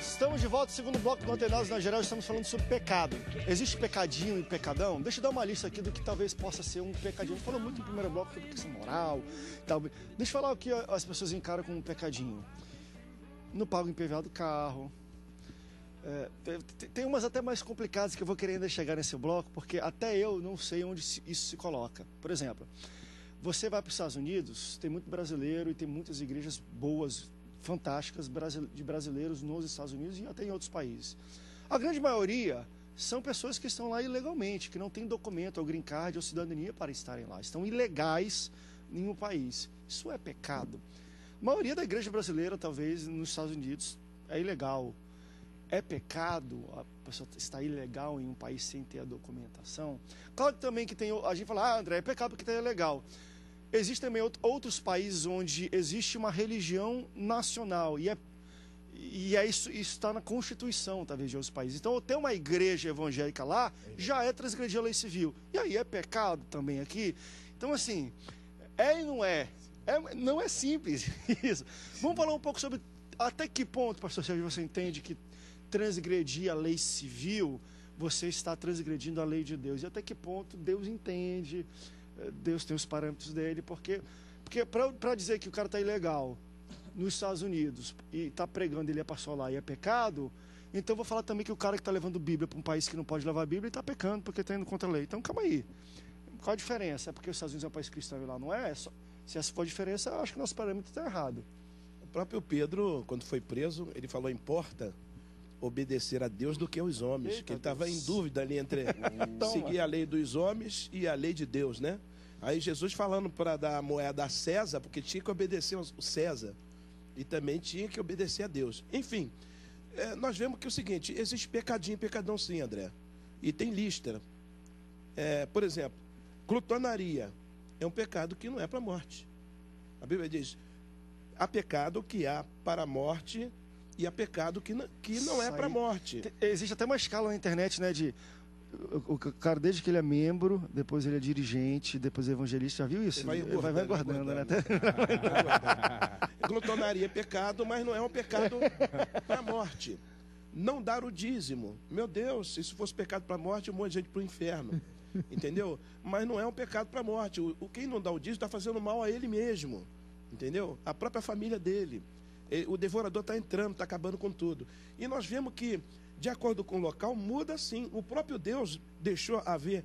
Estamos de volta, segundo bloco do Antenados na Geral, estamos falando sobre pecado. Existe pecadinho e pecadão? Deixa eu dar uma lista aqui do que talvez possa ser um pecadinho. A gente falou muito no primeiro bloco sobre questão moral e tal. Deixa eu falar o que as pessoas encaram como um pecadinho. Não pagam IPVA do carro. Tem umas até mais complicadas que eu vou querer ainda chegar nesse bloco, porque até eu não sei onde isso se coloca. Por exemplo, você vai para os Estados Unidos, tem muito brasileiro e tem muitas igrejas boas, fantásticas de brasileiros nos Estados Unidos e até em outros países. A grande maioria são pessoas que estão lá ilegalmente, que não têm documento, ou green card, ou cidadania para estarem lá. Estão ilegais em um país. Isso é pecado. A maioria da igreja brasileira, talvez, nos Estados Unidos, é ilegal. É pecado a pessoa estar ilegal em um país sem ter a documentação? Claro que também que tem... A gente fala, André, é pecado porque está ilegal. Existem também outros países onde existe uma religião nacional e isso está na Constituição, talvez, de outros países. Então, ter uma igreja evangélica lá já é transgredir a lei civil. E aí é pecado também aqui. Então, assim, e não é. Não é simples isso. Vamos falar um pouco sobre até que ponto, pastor Sérgio, você entende que transgredir a lei civil, você está transgredindo a lei de Deus. E até que ponto Deus entende... Deus tem os parâmetros dele, porque para dizer que o cara está ilegal nos Estados Unidos e está pregando, ele é pastor lá e é pecado, então eu vou falar também que o cara que está levando Bíblia para um país que não pode levar a Bíblia está pecando porque está indo contra a lei. Então calma aí, qual a diferença? É porque os Estados Unidos é um país cristão e lá não é? Se essa for a diferença, eu acho que o nosso parâmetro está errado. O próprio Pedro, quando foi preso, ele falou, importa obedecer a Deus do que aos homens. Eita, que ele estava em dúvida ali entre seguir a lei dos homens e a lei de Deus, né? Aí Jesus falando para dar a moeda a César, porque tinha que obedecer o César e também tinha que obedecer a Deus. Enfim, nós vemos que é o seguinte, existe pecadinho e pecadão sim, André. E tem lista. Por exemplo, glutonaria é um pecado que não é para a morte. A Bíblia diz, há pecado que há para a morte e há pecado que não é para a morte. Existe até uma escala na internet, né, de o cara, desde que ele é membro, depois ele é dirigente, depois é evangelista, já viu isso? Vai guardando, né? Glutonaria é pecado, mas não é um pecado para a morte. Não dar o dízimo. Meu Deus, se isso fosse pecado para a morte, um monte de gente para o inferno. Entendeu? Mas não é um pecado para a morte. Quem não dá o dízimo está fazendo mal a ele mesmo. Entendeu? A própria família dele. O devorador está entrando, está acabando com tudo. E nós vemos que, de acordo com o local, muda sim. O próprio Deus deixou haver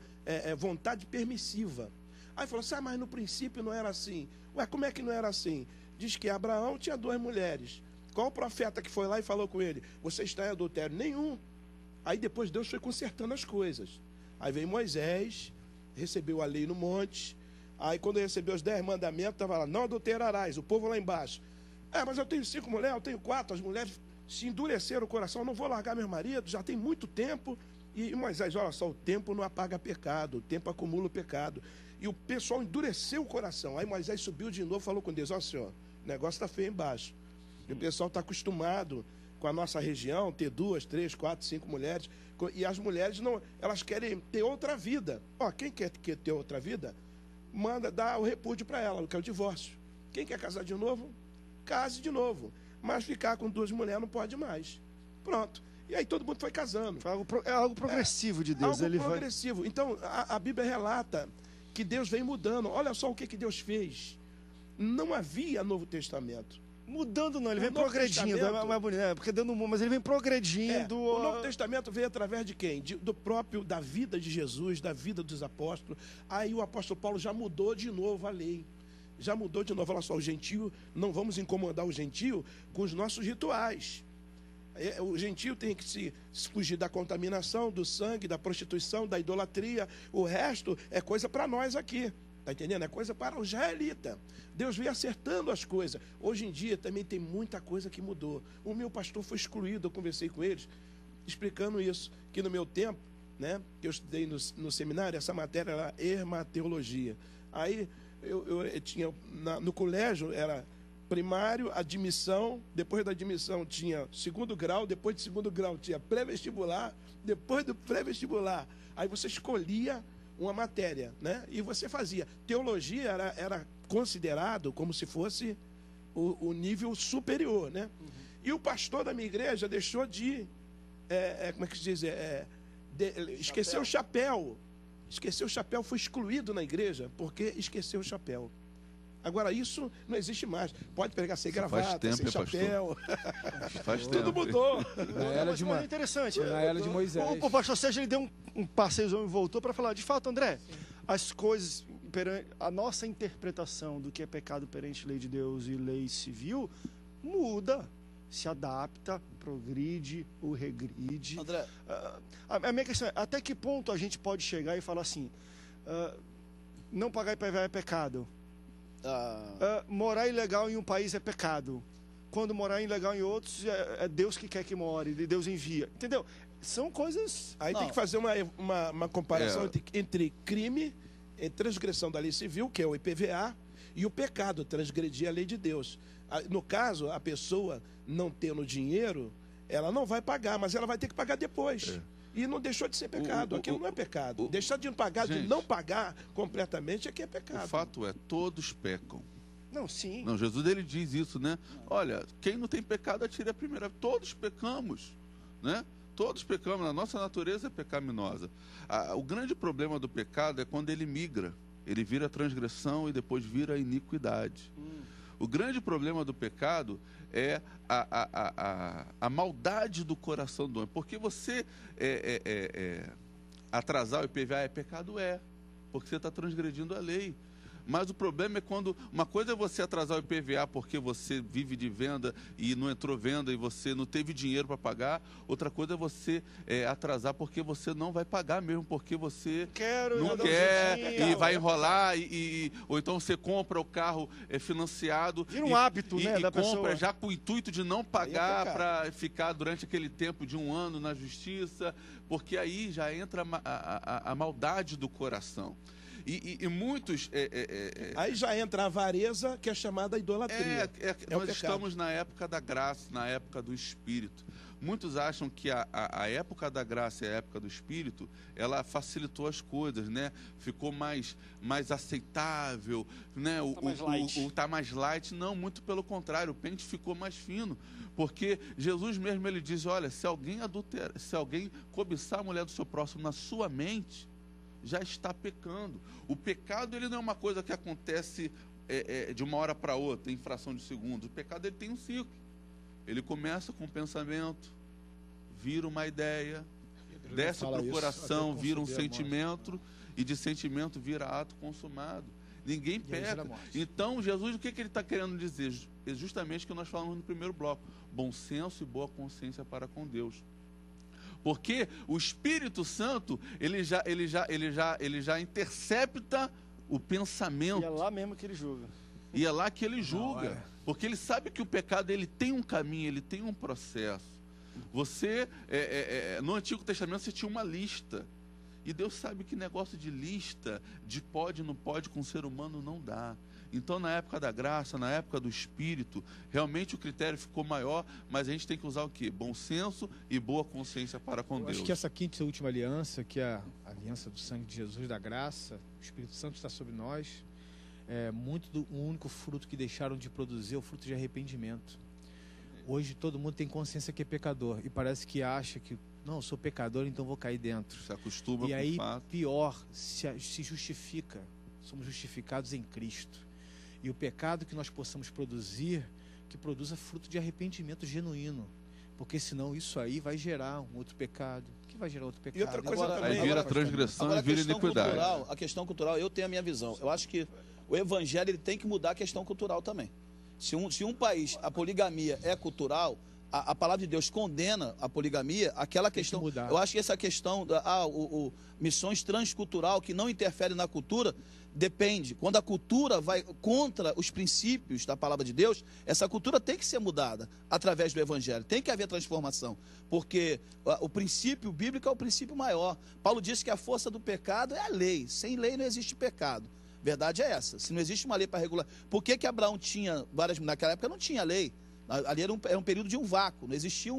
vontade permissiva. Aí falou assim, mas no princípio não era assim. Ué, como é que não era assim? Diz que Abraão tinha 2 mulheres. Qual o profeta que foi lá e falou com ele? Você está em adultério? Nenhum. Aí depois Deus foi consertando as coisas. Aí veio Moisés, recebeu a lei no monte. Aí quando recebeu os 10 mandamentos, estava lá, não adulterarás, o povo lá embaixo. Mas eu tenho 5 mulheres, eu tenho 4, as mulheres se endureceram o coração, não vou largar meu marido, já tem muito tempo. E Moisés, olha só, o tempo não apaga pecado, o tempo acumula o pecado. E o pessoal endureceu o coração. Aí Moisés subiu de novo e falou com Deus, ó senhor, o negócio está feio embaixo. E o pessoal está acostumado com a nossa região, ter 2, 3, 4, 5 mulheres. E as mulheres, não, elas querem ter outra vida. Quem quer ter outra vida, manda dar o repúdio para ela, que é o divórcio. Quem quer casar de novo, case de novo. Mas ficar com 2 mulheres não pode mais. Pronto. E aí todo mundo foi casando. É algo progressivo de Deus. Algo progressivo. Então, a Bíblia relata que Deus vem mudando. Olha só o que Deus fez. Não havia Novo Testamento. Mudando não, ele vem progredindo. É mais bonito, porque dando mas ele vem progredindo. O Novo Testamento veio através de quem? Da vida de Jesus, da vida dos apóstolos. Aí o apóstolo Paulo já mudou de novo a lei. Já mudou de novo. Olha só, o gentio, não vamos incomodar o gentio com os nossos rituais. O gentio tem que se fugir da contaminação, do sangue, da prostituição, da idolatria. O resto é coisa para nós aqui. Está entendendo? É coisa para o israelita. Deus veio acertando as coisas. Hoje em dia também tem muita coisa que mudou. O meu pastor foi excluído, eu conversei com eles, explicando isso, que no meu tempo, né, que eu estudei no seminário, essa matéria era hermateologia. Aí eu tinha, no colégio, era primário, admissão, depois da admissão tinha 2º grau, depois de 2º grau tinha pré-vestibular, depois do pré-vestibular. Aí você escolhia uma matéria, né? E você fazia. Teologia era considerado como se fosse o nível superior, né? E o pastor da minha igreja deixou de, como é que se diz? Esqueceu o chapéu. Esqueceu o chapéu, foi excluído na igreja porque esqueceu o chapéu. Agora, isso não existe mais. Pode pegar sem gravata, sem chapéu. Faz Tudo mudou. É interessante. Na era de Moisés. O pastor Sérgio, ele deu um passeio e voltou para falar. De fato, André, as coisas, a nossa interpretação do que é pecado perante lei de Deus e lei civil muda, se adapta, progride ou regride. André, a minha questão é, até que ponto a gente pode chegar e falar assim, não pagar IPVA é pecado? Morar ilegal em um país é pecado. Quando morar ilegal em outros, é Deus que quer que more, Deus envia. Entendeu? São coisas... Aí tem que fazer uma comparação entre crime, transgressão da lei civil, que é o IPVA, e o pecado, transgredir a lei de Deus. No caso, a pessoa não tendo dinheiro, ela não vai pagar, mas ela vai ter que pagar depois. E não deixou de ser pecado. Aquilo não é pecado. Deixar de pagar, de não pagar completamente é que é pecado. O fato é, todos pecam. Não, sim. Não, Jesus ele diz isso, né? Olha, quem não tem pecado atire a primeira. Todos pecamos, né? Todos pecamos, a nossa natureza é pecaminosa. O grande problema do pecado é quando ele migra. Ele vira transgressão e depois vira iniquidade. O grande problema do pecado é a maldade do coração do homem. Porque você atrasar o IPVA é pecado? Porque você está transgredindo a lei. Mas o problema é quando... Uma coisa é você atrasar o IPVA porque você vive de venda e não entrou venda e você não teve dinheiro para pagar. Outra coisa é você atrasar porque você não vai pagar mesmo, porque você não quer e vai enrolar. Ou então você compra o carro financiado. Vira um hábito, né, da compra pessoa. Já com o intuito de não pagar para ficar durante aquele tempo de 1 ano na justiça, porque aí já entra a maldade do coração. E muitos... Aí já entra a avareza, que é chamada idolatria. Nós estamos na época da graça, na época do Espírito. Muitos acham que a época da graça e a época do Espírito, ela facilitou as coisas, né? Ficou mais aceitável, né? Tá mais light. Não, muito pelo contrário, o pente ficou mais fino. Porque Jesus mesmo, ele diz, olha, se alguém cobiçar a mulher do seu próximo na sua mente, já está pecando. O pecado, ele não é uma coisa que acontece de uma hora para outra, em fração de segundos. O pecado, ele tem um ciclo. Ele começa com um pensamento, vira uma ideia, desce para o coração, vira um sentimento, e de sentimento vira ato consumado. Ninguém peca. Então, Jesus, o que ele está querendo dizer? É justamente o que nós falamos no primeiro bloco. Bom senso e boa consciência para com Deus. Porque o Espírito Santo, ele já intercepta o pensamento. E é lá mesmo que ele julga. E é lá que ele julga. Porque ele sabe que o pecado, ele tem um caminho, ele tem um processo. Você, no Antigo Testamento, você tinha uma lista. E Deus sabe que negócio de lista, de pode, não pode, com o ser humano não dá. Então, na época da graça, na época do Espírito, realmente o critério ficou maior, mas a gente tem que usar o quê? Bom senso e boa consciência para com Deus. Acho que essa quinta e última aliança, que é a aliança do sangue de Jesus, da graça, o Espírito Santo está sobre nós, o único fruto que deixaram de produzir é o fruto de arrependimento. Hoje todo mundo tem consciência que é pecador e parece que acha que, não, eu sou pecador, então vou cair dentro. Se acostuma e com aí, o fato. pior, se justifica. Somos justificados em Cristo. E o pecado que nós possamos produzir, que produza fruto de arrependimento genuíno. Porque senão isso aí vai gerar um outro pecado, que vai gerar outro pecado. E outra coisa Aí vira transgressão e vira iniquidade. A questão cultural, eu tenho a minha visão. Eu acho que o evangelho ele tem que mudar a questão cultural também. Se um país, a poligamia é cultural, a palavra de Deus condena a poligamia, aquela questão... Eu acho que essa questão missões transcultural que não interferem na cultura, depende. Quando a cultura vai contra os princípios da palavra de Deus, essa cultura tem que ser mudada através do evangelho. Tem que haver transformação, porque o princípio bíblico é o princípio maior. Paulo disse que a força do pecado é a lei. Sem lei não existe pecado. Verdade é essa. Se não existe uma lei para regular... Por que Abraão tinha várias... Naquela época não tinha lei. Ali era um período de um vácuo. Não existia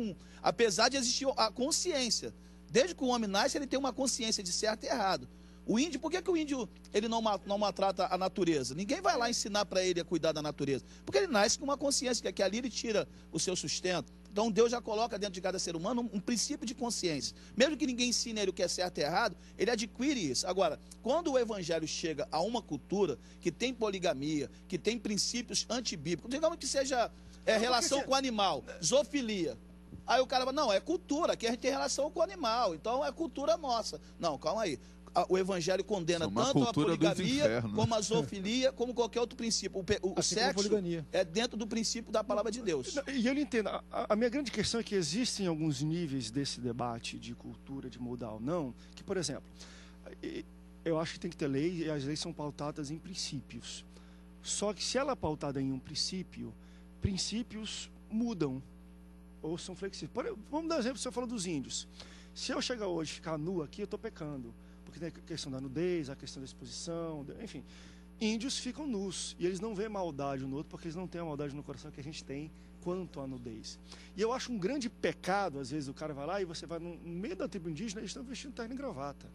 apesar de existir a consciência. Desde que o homem nasce, ele tem uma consciência de certo e errado. O índio, por que o índio ele não maltrata a natureza? Ninguém vai lá ensinar para ele a cuidar da natureza. Porque ele nasce com uma consciência que ali ele tira o seu sustento. Então Deus já coloca dentro de cada ser humano um princípio de consciência. Mesmo que ninguém ensine ele o que é certo e errado, ele adquire isso. Agora, quando o evangelho chega a uma cultura que tem poligamia, que tem princípios antibíblicos, digamos que seja relação com o animal, zoofilia. Aí o cara fala, não, é cultura, aqui a gente tem relação com o animal, então é cultura nossa. Não, calma aí. O evangelho condena tanto a poligamia, como a zoofilia, como qualquer outro princípio. O sexo é dentro do princípio da palavra de Deus. E eu não entendo. A minha grande questão é que existem alguns níveis desse debate de cultura, de mudar ou não, que, por exemplo, eu acho que tem que ter lei, e as leis são pautadas em princípios. Só que se ela é pautada em um princípio, princípios mudam ou são flexíveis. Vamos dar um exemplo, você falou dos índios. Se eu chegar hoje e ficar nu aqui, eu estou pecando. Porque tem a questão da nudez, a questão da exposição, enfim. Índios ficam nus e eles não veem maldade um no outro porque eles não têm a maldade no coração que a gente tem quanto à nudez. E eu acho um grande pecado, às vezes o cara vai lá e você vai no meio da tribo indígena e eles estão vestindo terno e gravata.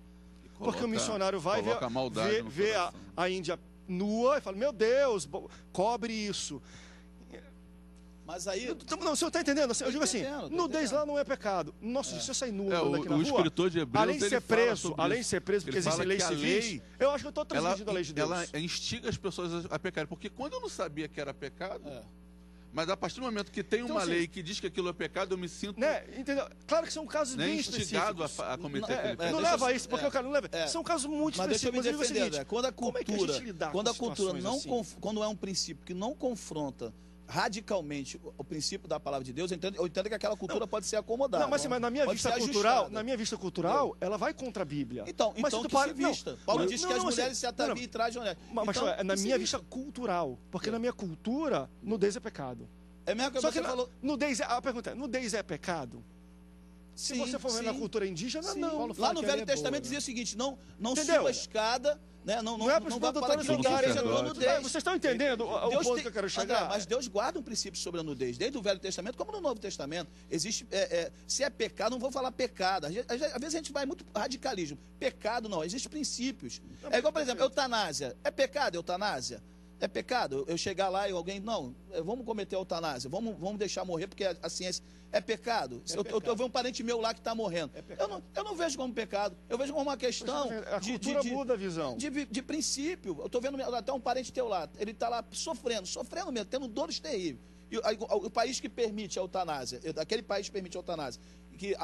Porque o missionário vai ver a Índia nua e fala, meu Deus, cobre isso. Mas aí... Não, você está entendendo? Eu digo assim, nudez lá não é pecado. Nossa, se eu sair nu daqui na rua... O escritor de Hebreus, além de ser preso, porque existem leis civis, eu acho que eu estou transgredindo a lei de Deus. Ela instiga as pessoas a pecarem. Porque quando eu não sabia que era pecado... Mas a partir do momento que tem uma lei que diz que aquilo é pecado, eu me sinto... Entendeu? Claro que são casos bem instigado específicos. a cometer aquele pecado. Não leva isso, porque o cara não leva. São casos muito específicos. Mas deixa eu me defender, quando a cultura não... assim? Quando é um princípio que não confronta radicalmente o princípio da palavra de Deus, eu entendo que aquela cultura pode ser acomodada. Não, mas na minha vista cultural, ela vai contra a Bíblia. Então que se vista. Paulo diz que as mulheres se ataviam e trajam mulheres. Mas na minha vista cultural, porque na minha cultura, nudez é pecado. É mesmo que você falou. A pergunta é, nudez é pecado? Se você for ver na cultura indígena, não. Lá no Velho Testamento dizia o seguinte, não suba a escada... Não é para os doutores julgarem. Vocês estão entendendo o ponto que eu quero chegar? André, mas Deus guarda um princípio sobre a nudez, desde o Velho Testamento como no Novo Testamento. Existe, se é pecado, não vou falar pecado. Às vezes a gente vai muito radicalismo. Pecado não, existem princípios. É igual, por exemplo, eutanásia. É pecado eutanásia? É pecado eu chegar lá e alguém, não, vamos cometer eutanásia, vamos deixar morrer porque a ciência é pecado. Eu vejo um parente meu lá que está morrendo. Eu não vejo como pecado, eu vejo como uma questão a cultura muda a visão. De princípio. Eu estou vendo até um parente teu lá, ele está lá sofrendo mesmo, tendo dores terríveis. E o país que permite a eutanásia, aquele país que permite a eutanásia, que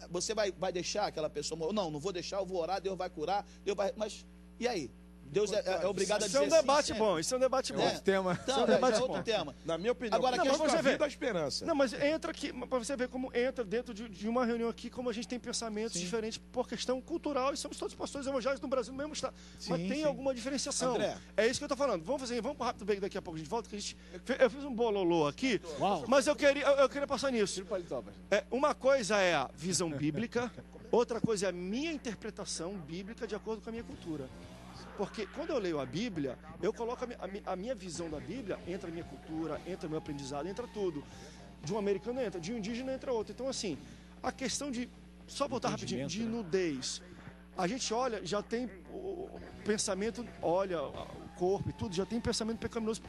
você vai deixar aquela pessoa morrer? Não vou deixar, eu vou orar, Deus vai curar, mas e aí? Deus é obrigado a dizer isso é um debate bom, isso é um debate bom. Outro tema. Então, é outro tema. Na minha opinião, agora que você vê da esperança. Não, mas entra aqui, para você ver como entra dentro de uma reunião aqui, como a gente tem pensamentos diferentes por questão cultural, e somos todos pastores evangélicos no Brasil no mesmo estado. Mas tem alguma diferenciação. André. É isso que eu estou falando. Vamos para o rápido break, daqui a pouco a gente volta, que eu fiz um bololô aqui, mas eu queria passar nisso. Uma coisa é a visão bíblica, outra coisa é a minha interpretação bíblica de acordo com a minha cultura. Porque quando eu leio a Bíblia, eu coloco a minha visão da Bíblia, entra a minha cultura, entra o meu aprendizado, entra tudo. De um americano entra, de um indígena entra outro. Então, assim, a questão de, só voltar rapidinho, de nudez. A gente olha, já tem o pensamento, olha o corpo e tudo, já tem pensamento pecaminoso.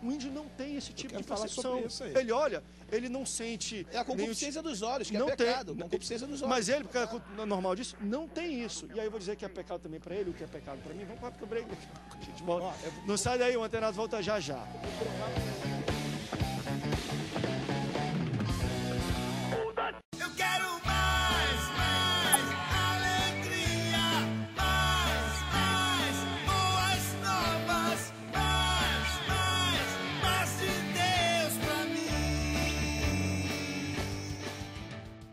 O índio não tem esse tipo de percepção. Ele olha, ele não sente... É a concupiscência dos olhos, que é pecado. Concupiscência dos olhos. Mas ele, porque é normal disso, não tem isso. E aí eu vou dizer que é pecado também para ele, o que é pecado para mim. Vamos para o break daqui a pouco, gente. Não sai daí, o Antenado volta já já.